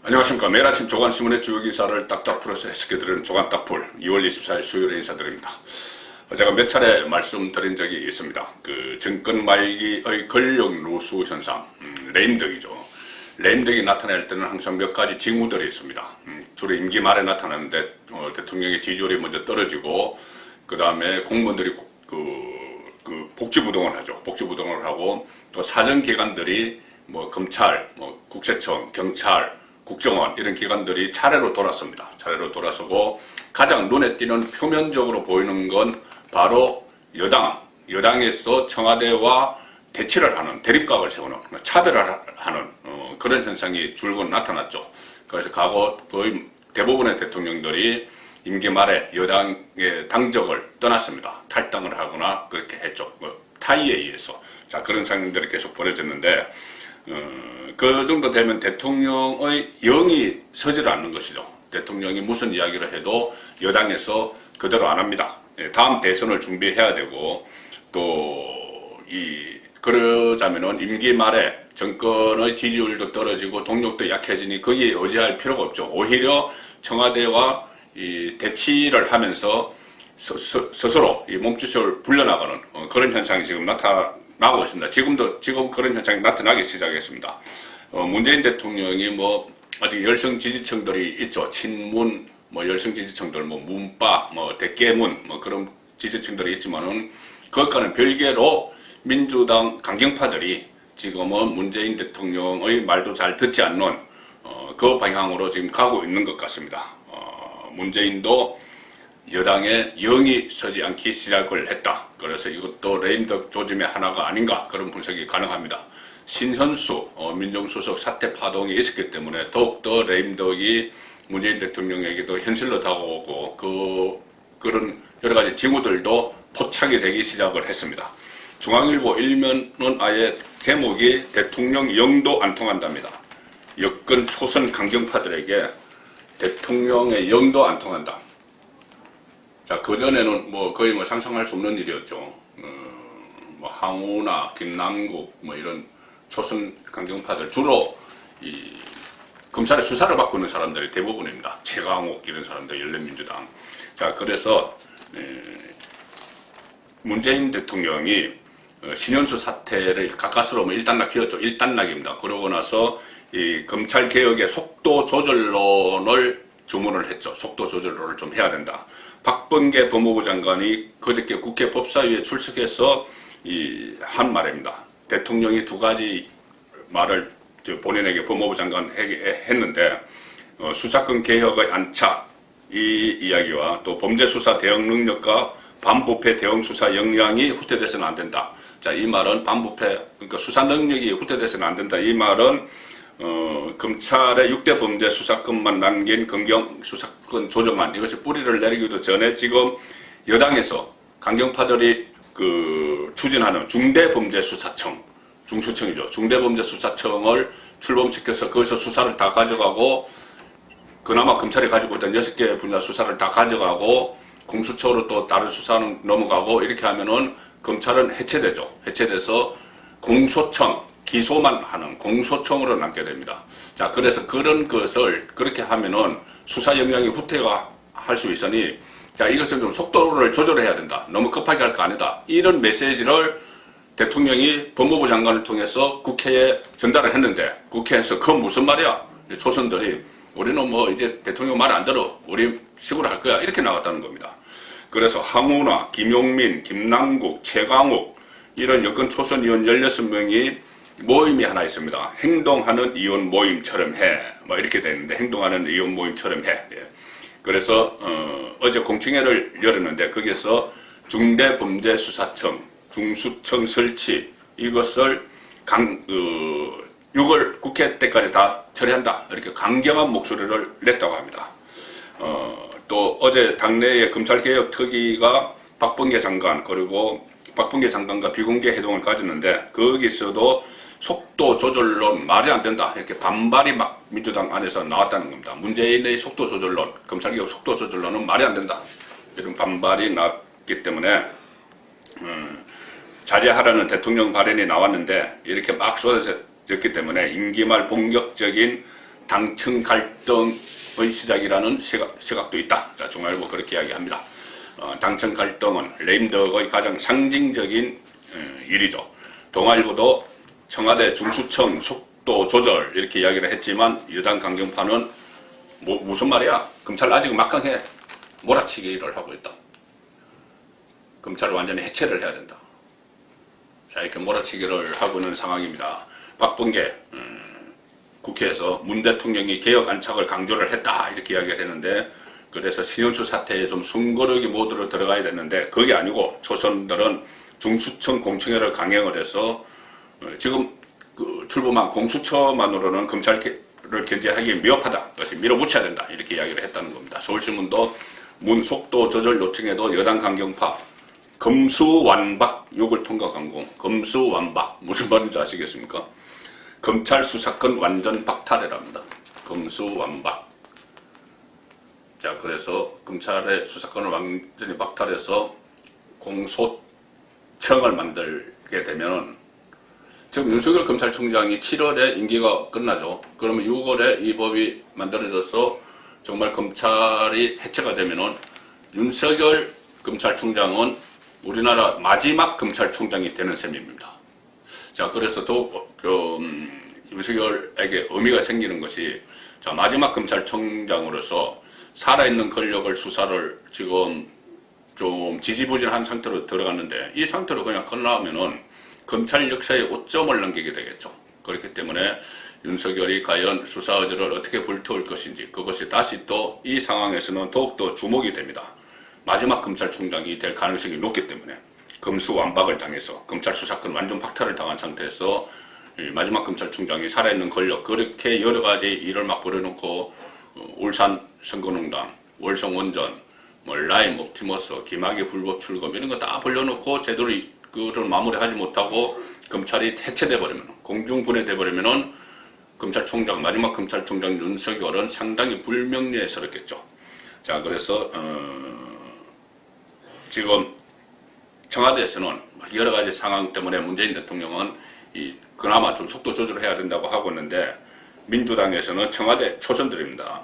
안녕하십니까. 매일 아침 조간신문의 주요 기사를 딱딱 풀어서 해석해드리는 조간딱풀 2월 24일 수요일에 인사드립니다. 제가 몇 차례 말씀드린 적이 있습니다. 그 정권 말기의 권력 누수 현상, 레임덕이죠. 레임덕이 나타날 때는 항상 몇 가지 징후들이 있습니다. 주로 임기 말에 나타나는데 대통령의 지지율이 먼저 떨어지고 그 다음에 공무원들이 복지부동을 하죠. 복지부동을 하고 또 사정기관들이 뭐 검찰, 뭐 국세청, 경찰, 국정원 이런 기관들이 차례로 돌았습니다. 차례로 돌아서고 가장 눈에 띄는 표면적으로 보이는 건 바로 여당에서 청와대와 대치를 하는, 대립각을 세우는, 차별을 하는 그런 현상이 줄곧 나타났죠. 그래서 과거 거의 대부분의 대통령들이 임기 말에 여당의 당적을 떠났습니다. 탈당을 하거나 그렇게 했죠. 타의에 의해서. 자, 그런 상황들이 계속 벌어졌는데 그 정도 되면 대통령의 영이 서질 않는 것이죠. 대통령이 무슨 이야기를 해도 여당에서 그대로 안 합니다. 다음 대선을 준비해야 되고 또 그러자면은 임기 말에 정권의 지지율도 떨어지고 동력도 약해지니 거기에 의지할 필요가 없죠. 오히려 청와대와 대치를 하면서 스스로 이 몸짓을 불려나가는 그런 현상이 지금 나타나고 있습니다. 지금 그런 현상이 나타나기 시작했습니다. 문재인 대통령이 아직 열성 지지층들이 있죠. 친문, 열성 지지층들, 문빠, 대깨문, 그런 지지층들이 있지만은 그것과는 별개로 민주당 강경파들이 지금은 문재인 대통령의 말도 잘 듣지 않는 그 방향으로 지금 가고 있는 것 같습니다. 문재인도 여당의 영이 서지 않기 시작을 했다. 그래서 이것도 레임덕 조짐의 하나가 아닌가 그런 분석이 가능합니다. 신현수 민정수석 사태 파동이 있었기 때문에 더욱더 레임덕이 문재인 대통령에게도 현실로 다가오고 그런 여러 가지 징후들도 포착이 되기 시작을 했습니다. 중앙일보 일면은 아예 제목이 대통령 영도 안 통한답니다. 여권 초선 강경파들에게 대통령의 영도 안 통한다. 자, 그전에는 거의 상상할 수 없는 일이었죠. 항우나 김남국 이런 초선 강경파들 주로 검찰의 수사를 받고 있는 사람들이 대부분입니다. 최강욱 이런 사람들, 열린민주당. 자, 그래서 문재인 대통령이 신현수 사태를 가까스로 일단락 지었죠. 일단락입니다. 그러고 나서 이 검찰 개혁의 속도 조절론을 주문을 했죠. 속도 조절론을 좀 해야 된다. 박범계 법무부 장관이 그저께 국회 법사위에 출석해서 한 말입니다. 대통령이 두 가지 말을 본인에게 법무부 장관에게 했는데 수사권 개혁의 안착 이 이야기와 또 범죄 수사 대응 능력과 반부패 대응 수사 역량이 후퇴돼서는 안 된다. 자, 이 말은 반부패 그러니까 수사 능력이 후퇴돼서는 안 된다. 이 말은 검찰의 6대 범죄 수사권만 남긴 검경 수사권 조정안 이것이 뿌리를 내리기도 전에 지금 여당에서 강경파들이 추진하는 중대범죄수사청 중수청이죠. 중대범죄수사청을 출범시켜서 거기서 수사를 다 가져가고 그나마 검찰이 가지고 있던 6개 분야 수사를 다 가져가고 공수처로 또 다른 수사는 넘어가고 이렇게 하면은 검찰은 해체되죠. 해체돼서 공소청 기소만 하는 공소청으로 남게 됩니다. 자, 그래서 그런 것을 그렇게 하면은 수사 역량이 후퇴가 할 수 있으니 자, 이것은 좀 속도를 조절해야 된다. 너무 급하게 할 거 아니다. 이런 메시지를 대통령이 법무부 장관을 통해서 국회에 전달을 했는데 국회에서 그건 무슨 말이야? 초선들이 우리는 이제 대통령 말 안 들어. 우리 식으로 할 거야. 이렇게 나왔다는 겁니다. 그래서 항우나 김용민, 김남국, 최강욱 이런 여권 초선 의원 16명이 모임이 하나 있습니다. 행동하는 의원 모임처럼 해. 이렇게 돼 있는데 행동하는 의원 모임처럼 해. 예. 그래서 어제 공청회를 열었는데 거기서 중대범죄수사청, 중수청 설치 이것을 6월 국회 때까지 다 처리한다. 이렇게 강경한 목소리를 냈다고 합니다. 또 어제 당내의 검찰개혁 특위가 박범계 장관 그리고 박범계 장관과 비공개 회동을 가졌는데 거기서도 속도 조절론 말이 안 된다 이렇게 반발이 막 민주당 안에서 나왔다는 겁니다. 문재인의 속도 조절론, 검찰개혁 속도 조절론은 말이 안 된다 이런 반발이 나왔기 때문에 자제하라는 대통령 발언이 나왔는데 이렇게 막 쏟아졌기 때문에 임기 말 본격적인 당청 갈등의 시작이라는 시각도 있다. 자, 중앙일보 그렇게 이야기합니다. 당청 갈등은 레임덕의 가장 상징적인 일이죠. 동아일보도 청와대 중수청 속도 조절 이렇게 이야기를 했지만 여당 강경파는 무슨 말이야? 검찰 아직 막강해. 몰아치기를 하고 있다. 검찰을 완전히 해체를 해야 된다. 자, 이렇게 몰아치기를 하고 있는 상황입니다. 박범계 국회에서 문 대통령이 개혁 안착을 강조를 했다 이렇게 이야기를 했는데, 그래서 신현수 사태에 좀 숨고르기 모드로 들어가야 되는데 그게 아니고 조선들은 중수청 공청회를 강행을 해서 지금 그 출범한 공수처만으로는 검찰을 견제하기 미흡하다. 그것이 밀어붙여야 된다. 이렇게 이야기를 했다는 겁니다. 서울신문도 문 속도 조절 요청에도 여당 강경파 검수완박 욕을 통과 강공. 검수완박 무슨 말인지 아시겠습니까? 검찰 수사권 완전 박탈해랍니다. 검수완박. 자, 그래서 검찰의 수사권을 완전히 박탈해서 공소청을 만들게 되면은, 지금 윤석열 검찰총장이 7월에 임기가 끝나죠. 그러면 6월에 이 법이 만들어져서 정말 검찰이 해체가 되면은 윤석열 검찰총장은 우리나라 마지막 검찰총장이 되는 셈입니다. 자, 그래서 더욱 윤석열에게 의미가 생기는 것이, 자, 마지막 검찰총장으로서 살아있는 권력을 수사를 지금 좀 지지부진한 상태로 들어갔는데, 이 상태로 그냥 끝나면은 검찰 역사에 오점을 남기게 되겠죠. 그렇기 때문에 윤석열이 과연 수사 의지를 어떻게 불태울 것인지, 그것이 다시 또 이 상황에서는 더욱더 주목이 됩니다. 마지막 검찰총장이 될 가능성이 높기 때문에 검수완박을 당해서 검찰 수사권 완전 박탈을 당한 상태에서 마지막 검찰총장이 살아있는 권력, 그렇게 여러 가지 일을 막 벌여놓고 울산 선거농단, 월성원전, 라임, 옵티머스, 김학의 불법 출금 이런 거 다 벌려놓고 제대로 그를 마무리하지 못하고 검찰이 해체돼 버리면, 공중분해돼 버리면은 검찰총장, 마지막 검찰총장 윤석열은 상당히 불명예스럽겠죠. 자, 그래서 지금 청와대에서는 여러 가지 상황 때문에 문재인 대통령은 그나마 좀 속도 조절을 해야 된다고 하고 있는데, 민주당에서는 청와대 초선들입니다.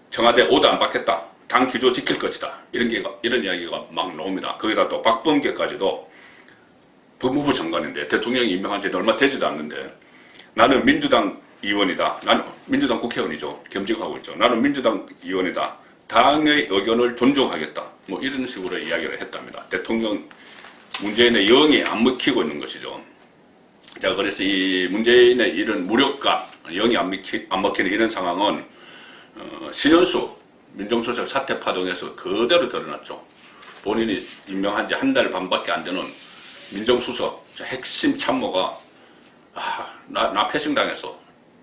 청와대 오도 안 받겠다. 당 기조 지킬 것이다. 이런 이야기가 막 나옵니다. 거기다 또 박범계까지도 법무부 장관인데 대통령이 임명한 지 얼마 되지도 않는데, 나는 민주당 의원이다. 나는 민주당 국회의원이죠. 겸직하고 있죠. 나는 민주당 의원이다. 당의 의견을 존중하겠다. 뭐 이런 식으로 이야기를 했답니다. 대통령 문재인의 영이 안 먹히고 있는 것이죠. 자, 그래서 이 문재인의 이런 무력감, 영이 안 먹히는 이런 상황은 신현수 민정수석 사태 파동에서 그대로 드러났죠. 본인이 임명한 지 한 달 반밖에 안 되는 민정수석 핵심 참모가 나 패싱당했어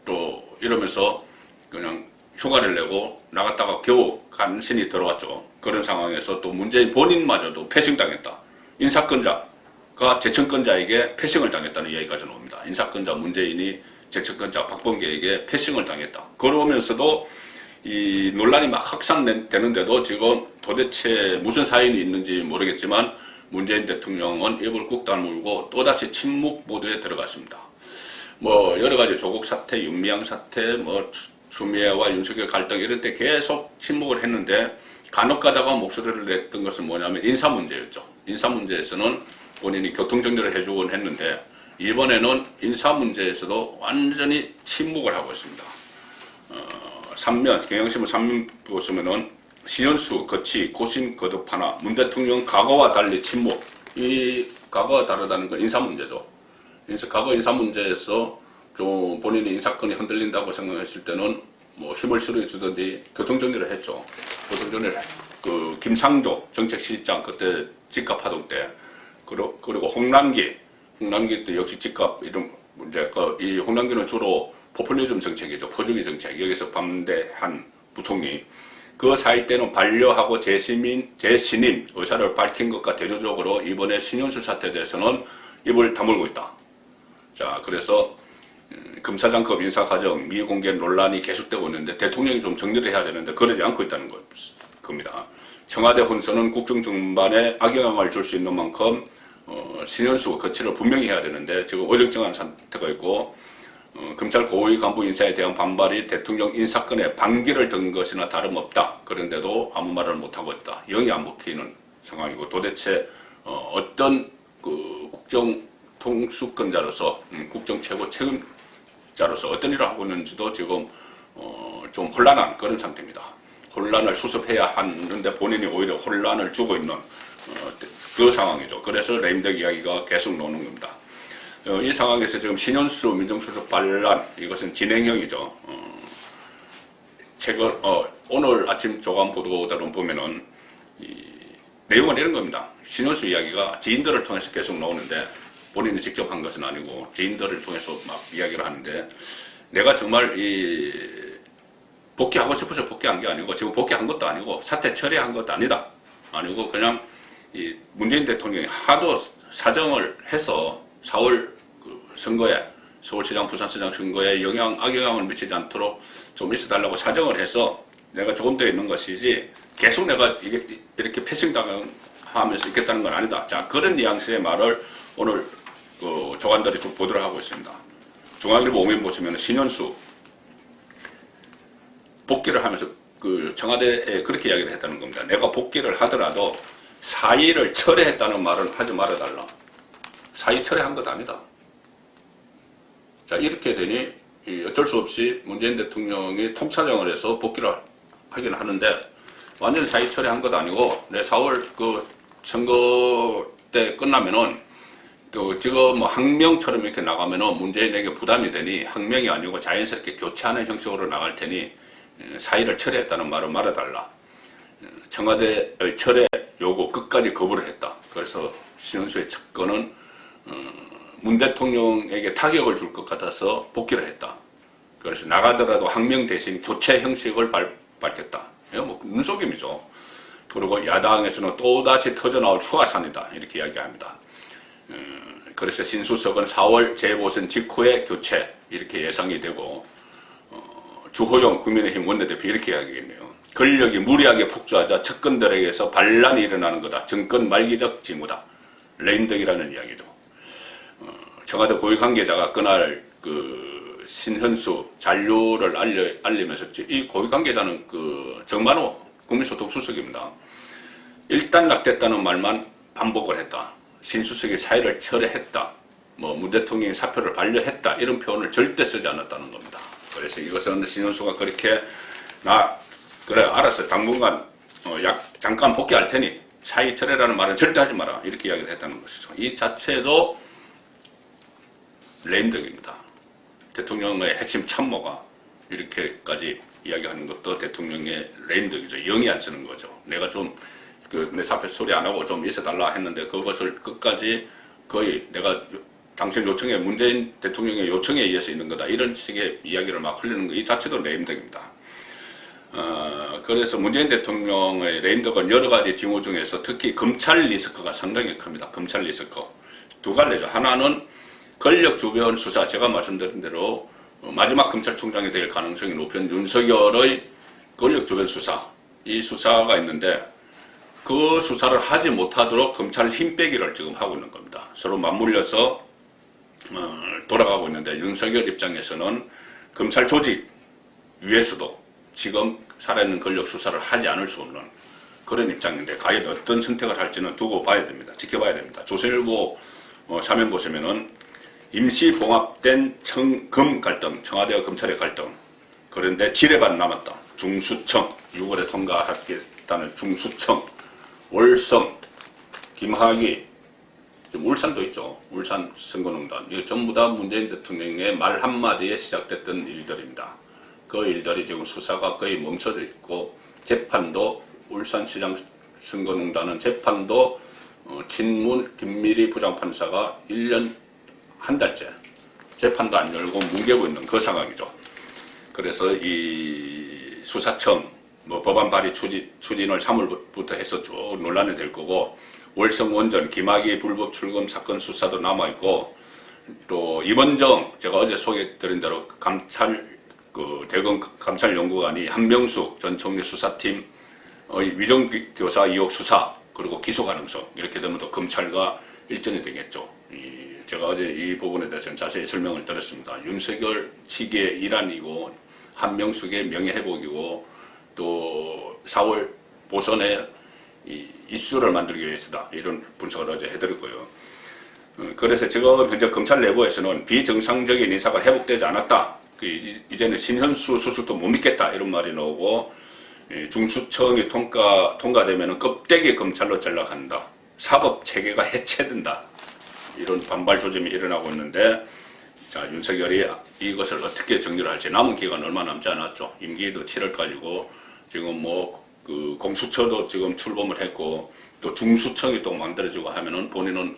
또 이러면서 그냥 휴가를 내고 나갔다가 겨우 간신히 들어왔죠. 그런 상황에서 또 문재인 본인마저도 패싱당했다. 인사권자가 재청권자에게 패싱을 당했다는 이야기까지 나옵니다. 인사권자 문재인이 재청권자 박범계에게 패싱을 당했다. 그러면서도 이 논란이 막 확산되는데도 지금 도대체 무슨 사연이 있는지 모르겠지만 문재인 대통령은 입을 꾹 다물고 또다시 침묵 모드에 들어갔습니다. 뭐 여러 가지 조국 사태, 윤미향 사태, 뭐 추미애와 윤석열 갈등 이럴 때 계속 침묵을 했는데, 간혹 가다가 목소리를 냈던 것은 뭐냐면 인사 문제였죠. 인사 문제에서는 본인이 교통정리를 해주곤 했는데, 이번에는 인사 문제에서도 완전히 침묵을 하고 있습니다. 3면, 경향신문 3면 보시면은 신현수, 거치, 고신, 거듭 하나, 문 대통령 과거와 달리 침묵. 이 과거와 다르다는 건 인사 문제죠. 과거 인사 문제에서 좀 본인이 인사권이 흔들린다고 생각했을 때는 뭐 힘을 실어주든지 교통정리를 했죠. 교통정리를 김상조 정책실장 그때 집값 파동 때, 그리고 홍남기도 역시 집값 이런 문제. 이 홍남기는 주로 포퓰리즘 정책이죠. 포주기 정책. 여기서 반대한 부총리. 그 사이 때는 반려하고 재신임 의사를 밝힌 것과 대조적으로 이번에 신현수 사태에 대해서는 입을 다물고 있다. 자, 그래서 검사장급 인사 과정 미공개 논란이 계속되고 있는데 대통령이 좀 정리를 해야 되는데 그러지 않고 있다는 겁니다. 청와대 혼선은 국정 전반에 악영향을 줄 수 있는 만큼 신현수 거치를 분명히 해야 되는데 지금 어정쩡한 상태가 있고, 검찰 고위 간부 인사에 대한 반발이 대통령 인사권에 반기를 든 것이나 다름없다. 그런데도 아무 말을 못하고 있다. 영이 안 먹히는 상황이고 도대체 어떤 그 국정통수권자로서 국정 최고 책임자로서 어떤 일을 하고 있는지도 지금 좀 혼란한 그런 상태입니다. 혼란을 수습해야 하는데 본인이 오히려 혼란을 주고 있는 그 상황이죠. 그래서 레임덕 이야기가 계속 나오는 겁니다. 이 상황에서 지금 신현수 민정수석 반란 이것은 진행형이죠. 최근 오늘 아침 조간 보도들은 보면은 내용은 이런 겁니다. 신현수 이야기가 지인들을 통해서 계속 나오는데 본인이 직접 한 것은 아니고 지인들을 통해서 막 이야기를 하는데 내가 정말 복귀하고 싶어서 복귀한 게 아니고 지금 복귀한 것도 아니고 사퇴 처리한 것도 아니다. 아니고 그냥 문재인 대통령이 하도 사정을 해서 4월 선거에 서울시장, 부산시장 선거에 악영향을 미치지 않도록 좀 있어달라고 사정을 해서 내가 조금 더 있는 것이지 계속 내가 이렇게 패싱당하면서 있겠다는 건 아니다. 자, 그런 뉘앙스의 말을 오늘 조간들이 쭉 보도를 하고 있습니다. 중앙일보 오면 보시면 신현수 복귀를 하면서 청와대에 그렇게 이야기를 했다는 겁니다. 내가 복귀를 하더라도 사의를 철회했다는 말은 하지 말아달라. 사의 철회한 것 아니다. 자, 이렇게 되니 어쩔 수 없이 문재인 대통령이 통차정을 해서 복귀를 하긴 하는데 완전 사의 처리한 것 아니고 내 4월 선거 때 끝나면은 지금 뭐 항명처럼 이렇게 나가면은 문재인에게 부담이 되니 항명이 아니고 자연스럽게 교체하는 형식으로 나갈 테니 사의를 철회했다는 말은 말아달라. 청와대의 철회 요구 끝까지 거부를 했다. 그래서 신현수의 측근은 문 대통령에게 타격을 줄 것 같아서 복귀를 했다. 그래서 나가더라도 항명 대신 교체 형식을 밝혔다. 이건 뭐 눈속임이죠. 그리고 야당에서는 또다시 터져나올 추가산이다. 이렇게 이야기합니다. 그래서 신수석은 4월 재보선 직후에 교체 이렇게 예상이 되고 주호영 국민의힘 원내대표 이렇게 이야기했네요. 권력이 무리하게 폭주하자 측근들에게서 반란이 일어나는 거다. 정권 말기적 징후다. 레임덕이라는 이야기죠. 청와대 고위 관계자가 그날 신현수 잔류를 알리면서 이 고위 관계자는 정만호 국민소통 수석입니다. 일단락됐다는 말만 반복을 했다. 신수석이 사의를 철회했다. 문 대통령이 사표를 반려했다. 이런 표현을 절대 쓰지 않았다는 겁니다. 그래서 이것은 신현수가 그렇게 그래 알았어. 당분간 잠깐 복귀할 테니 사의 철회라는 말은 절대 하지 마라. 이렇게 이야기를 했다는 것이죠. 이 자체도 레임덕입니다. 대통령의 핵심 참모가 이렇게까지 이야기하는 것도 대통령의 레임덕이죠. 영이 안 쓰는 거죠. 내가 좀 내 사표 소리 안 하고 좀 있어달라 했는데 그것을 끝까지 거의 내가 당신 요청에 문재인 대통령의 요청에 의해서 있는 거다. 이런 식의 이야기를 막 흘리는 거 이 자체도 레임덕입니다. 그래서 문재인 대통령의 레임덕은 여러 가지 징후 중에서 특히 검찰 리스크가 상당히 큽니다. 검찰 리스크. 두 갈래죠. 하나는 권력 주변 수사, 제가 말씀드린 대로 마지막 검찰총장이 될 가능성이 높은 윤석열의 권력 주변 수사, 이 수사가 있는데 그 수사를 하지 못하도록 검찰 힘 빼기를 지금 하고 있는 겁니다. 서로 맞물려서 돌아가고 있는데 윤석열 입장에서는 검찰 조직 위에서도 지금 살아있는 권력 수사를 하지 않을 수 없는 그런 입장인데 과연 어떤 선택을 할지는 두고 봐야 됩니다. 지켜봐야 됩니다. 조선일보 사면 보시면은 임시 봉합된 청-금 갈등, 청와대와 검찰의 갈등. 그런데 지뢰반 남았다. 중수청, 6월에 통과하겠다는 중수청, 월성, 김학의, 울산도 있죠. 울산 선거농단. 이거 전부 다 문재인 대통령의 말 한마디에 시작됐던 일들입니다. 그 일들이 지금 수사가 거의 멈춰져 있고 재판도 울산시장 선거농단은 재판도 친문 김미리 부장판사가 1년 한 달째 재판도 안 열고 뭉개고 있는 그 상황이죠. 그래서 이 수사청 법안 발의 추진을 3월부터 해서 쭉 논란이 될 거고 월성 원전 김학의 불법 출금 사건 수사도 남아있고 또 임원정 제가 어제 소개드린 대로 대검 감찰연구관이 한명숙 전 총리 수사팀의 위정교사 의혹 수사 그리고 기소 가능성 이렇게 되면 또 검찰과 일전이 되겠죠. 제가 어제 이 부분에 대해서는 자세히 설명을 드렸습니다. 윤석열 측의 일환이고 한명숙의 명예회복이고 또 4월 보선에 이슈를 만들기 위해서다. 이런 분석을 어제 해드렸고요. 그래서 지금 현재 검찰 내부에서는 비정상적인 인사가 회복되지 않았다. 이제는 신현수 수석도 못 믿겠다. 이런 말이 나오고 중수청이 통과되면 껍데기 검찰로 전락한다. 사법체계가 해체된다. 이런 반발 조짐이 일어나고 있는데 자, 윤석열이 이것을 어떻게 정리를 할지 남은 기간 얼마 남지 않았죠. 임기도 7월까지고 지금 그 공수처도 지금 출범을 했고 또 중수청이 또 만들어지고 하면은 본인은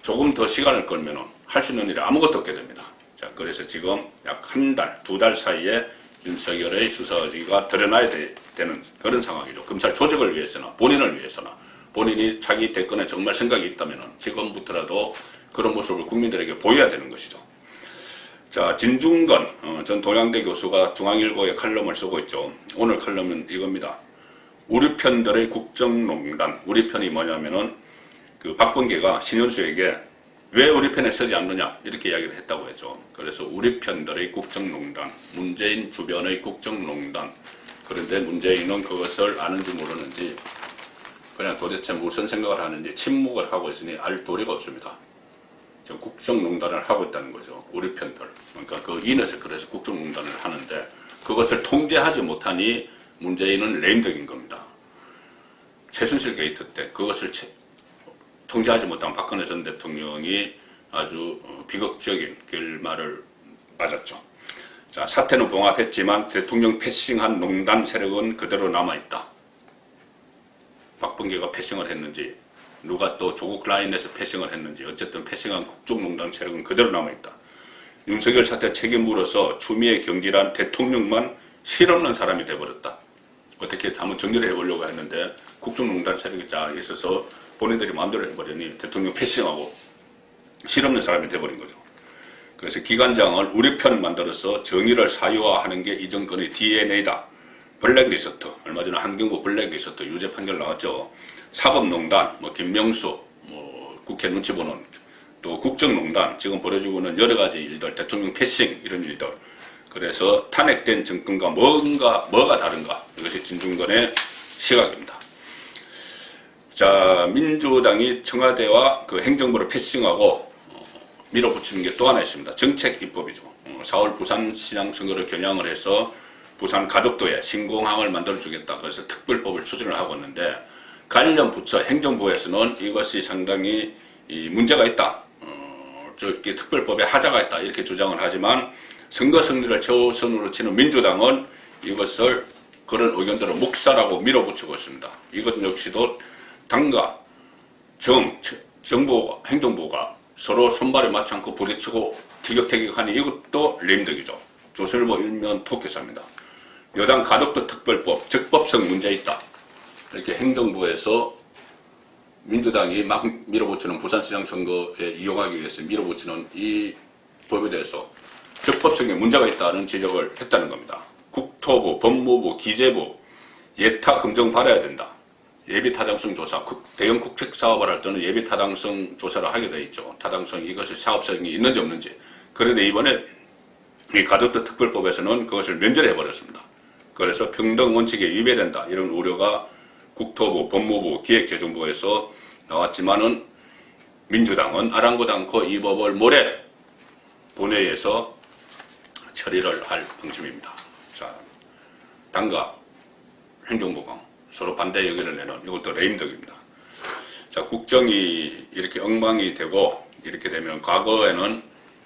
조금 더 시간을 끌면은 할 수 있는 일이 아무것도 없게 됩니다. 자, 그래서 지금 약 한 달, 2달 사이에 윤석열의 수사의지가 드러나야 되는 그런 상황이죠. 검찰 조직을 위해서나 본인을 위해서나 본인이 자기 대권에 정말 생각이 있다면은 지금부터라도 그런 모습을 국민들에게 보여야 되는 것이죠. 자, 진중건 전 동양대 교수가 중앙일보에 칼럼을 쓰고 있죠. 오늘 칼럼은 이겁니다. 우리 편들의 국정농단. 우리 편이 뭐냐면은 그 박범계가 신현수에게 왜 우리 편에 서지 않느냐 이렇게 이야기를 했다고 했죠. 그래서 우리 편들의 국정농단, 문재인 주변의 국정농단. 그런데 문재인은 그것을 아는지 모르는지 그냥 도대체 무슨 생각을 하는지 침묵을 하고 있으니 알 도리가 없습니다. 지금 국정농단을 하고 있다는 거죠. 우리 편들. 그러니까 그 인에서 그래서 국정농단을 하는데 그것을 통제하지 못하니 문재인은 레임덕인 겁니다. 최순실 게이트 때 그것을 통제하지 못한 박근혜 전 대통령이 아주 비극적인 결말을 맞았죠. 자, 사태는 봉합했지만 대통령 패싱한 농단 세력은 그대로 남아있다. 박범계가 패싱을 했는지 누가 또 조국 라인에서 패싱을 했는지 어쨌든 패싱한 국정농단 세력은 그대로 남아있다. 윤석열 사태 책임으로서 추미애 경질한 대통령만 실없는 사람이 돼버렸다. 어떻게 한번 정리를 해보려고 했는데 국정농단 세력이 쫙 있어서 본인들이 마음대로 해버리니 대통령 패싱하고 실없는 사람이 돼버린 거죠. 그래서 기관장을 우리 편 만들어서 정의를 사유화하는 게 이 정권의 DNA다. 블랙리스트, 얼마 전에 한경구 블랙리스트 유죄 판결 나왔죠. 사법농단, 김명수, 국회 눈치 보는 또 국정농단, 지금 벌어지고 있는 여러 가지 일들, 대통령 패싱 이런 일들. 그래서 탄핵된 정권과 뭐가 다른가? 이것이 진중권의 시각입니다. 자, 민주당이 청와대와 그 행정부를 패싱하고 밀어붙이는 게 또 하나 있습니다. 정책 입법이죠. 4월 부산시장 선거를 겨냥을 해서 부산 가덕도에 신공항을 만들어주겠다. 그래서 특별법을 추진을 하고 있는데 관련 부처 행정부에서는 이것이 상당히 문제가 있다. 저기 특별법에 하자가 있다. 이렇게 주장을 하지만 선거 승리를 최우선으로 치는 민주당은 이것을 그런 의견들을 묵살하고 밀어붙이고 있습니다. 이것 역시도 당과 정부가, 행정부가 서로 손발을 맞지 않고 부딪히고 티격태격하니 이것도 레임덕이죠. 조선일보 일면 토끼사입니다. 여당 가덕도 특별법, 적법성 문제 있다. 이렇게 행정부에서 민주당이 막 밀어붙이는 부산시장 선거에 이용하기 위해서 밀어붙이는 이 법에 대해서 적법성에 문제가 있다는 지적을 했다는 겁니다. 국토부, 법무부, 기재부 예타 검증 받아야 된다. 예비타당성 조사, 대형 국책 사업을 할 때는 예비타당성 조사를 하게 돼 있죠. 타당성 이것이 사업성이 있는지 없는지. 그런데 이번에 이 가덕도 특별법에서는 그것을 면제해버렸습니다. 그래서 평등 원칙에 위배된다. 이런 우려가 국토부, 법무부, 기획재정부에서 나왔지만은 민주당은 아랑곳 않고 이 법을 모레 본회의에서 처리를 할 방침입니다. 자, 당과 행정부가 서로 반대 의견을 내는 이것도 레임덕입니다. 자, 국정이 이렇게 엉망이 되고 이렇게 되면 과거에는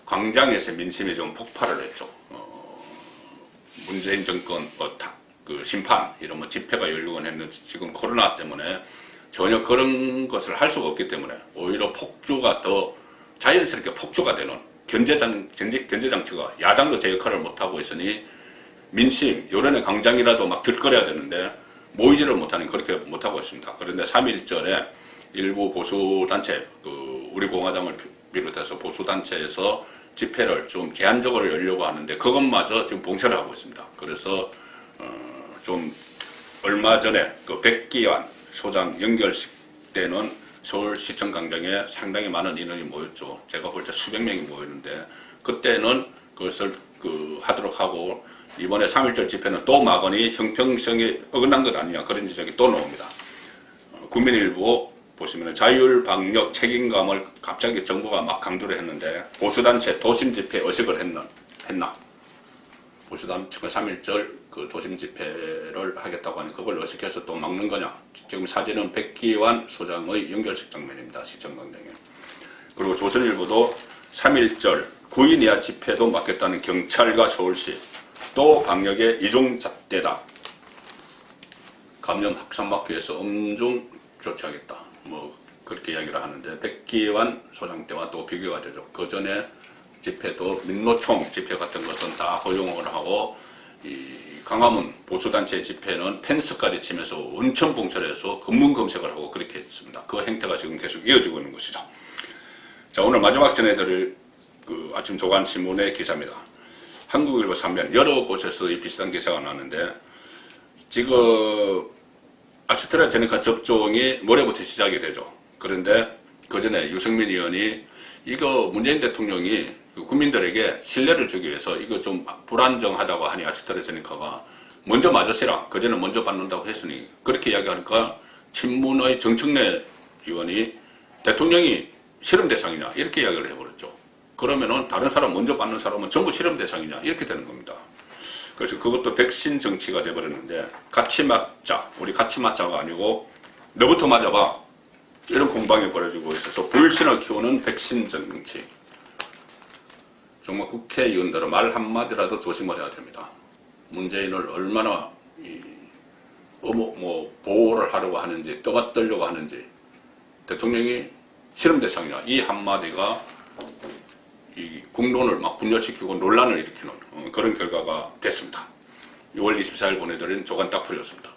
광장에서 민심이 좀 폭발을 했죠. 문재인 정권 그 심판 이런 집회가 열리곤 했는데 지금 코로나 때문에 전혀 그런 것을 할 수가 없기 때문에 오히려 폭주가 더 자연스럽게 폭주가 되는 견제장치가 야당도 제 역할을 못하고 있으니 민심, 여론의 광장이라도 막 들끓여야 되는데 모이지를 못하는 그렇게 못하고 있습니다. 그런데 3.1절에 일부 보수단체, 우리 공화당을 비롯해서 보수단체에서 집회를 좀 제한적으로 열려고 하는데 그것마저 지금 봉쇄를 하고 있습니다. 그래서 좀 얼마 전에 그 백기환 소장 연결식 때는 서울시청 광장에 상당히 많은 인원이 모였죠. 제가 볼 때 수백 명이 모였는데 그때는 그것을 하도록 하고 이번에 3.1절 집회는 또 막으니 형평성에 어긋난 것 아니냐 그런 지적이 또 나옵니다. 국민일보 보시면 자율방역 책임감을 갑자기 정부가 막 강조를 했는데 보수단체 도심 집회 의식을 했나? 보수단체가 3.1절 그 도심 집회를 하겠다고 하니 그걸 의식해서 또 막는 거냐? 지금 사진은 백기환 소장의 연결식 장면입니다. 시청 광장에. 그리고 조선일보도 3.1절 9인 이하 집회도 막겠다는 경찰과 서울시 또 방역의 이중잣대다. 감염 확산 막기 위해서 엄중 조치하겠다. 뭐 그렇게 이야기를 하는데 백기환 소장 때와 또 비교가 되죠. 그 전에 집회도 민노총 집회 같은 것은 다 허용을 하고 이 광화문 보수단체 집회는 펜스까지 치면서 원천 봉쇄해서 검문 검색을 하고 그렇게 했습니다. 그 행태가 지금 계속 이어지고 있는 것이죠. 자, 오늘 마지막 전해드릴 그 아침 조간신문의 기사입니다. 한국일보 3면 여러 곳에서 이 비슷한 기사가 나왔는데 지금 아스트라제네카 접종이 모레부터 시작이 되죠. 그런데 그 전에 유승민 의원이 이거 문재인 대통령이 국민들에게 신뢰를 주기 위해서 이거 좀 불안정하다고 하니 아스트라제네카가 먼저 맞으시라. 그전에 먼저 받는다고 했으니 그렇게 이야기하니까 친문의 정청래 의원이 대통령이 실험 대상이냐 이렇게 이야기를 해버렸죠. 그러면은 다른 사람 먼저 받는 사람은 전부 실험 대상이냐 이렇게 되는 겁니다. 그래서 그것도 백신 정치가 돼버렸는데 같이 맞자 우리 같이 맞자가 아니고 너부터 맞아봐 이런 공방이 벌어지고 있어서 불신을 키우는 백신 정치. 정말 국회의원들은 말 한마디라도 조심을 해야 됩니다. 문재인을 얼마나 보호를 하려고 하는지 떠받들려고 하는지 대통령이 실험 대상이냐 이 한마디가 이 국론을 막 분열시키고 논란을 일으키는 그런 결과가 됐습니다. 6월 24일 보내드린 조간 딱풀이었습니다.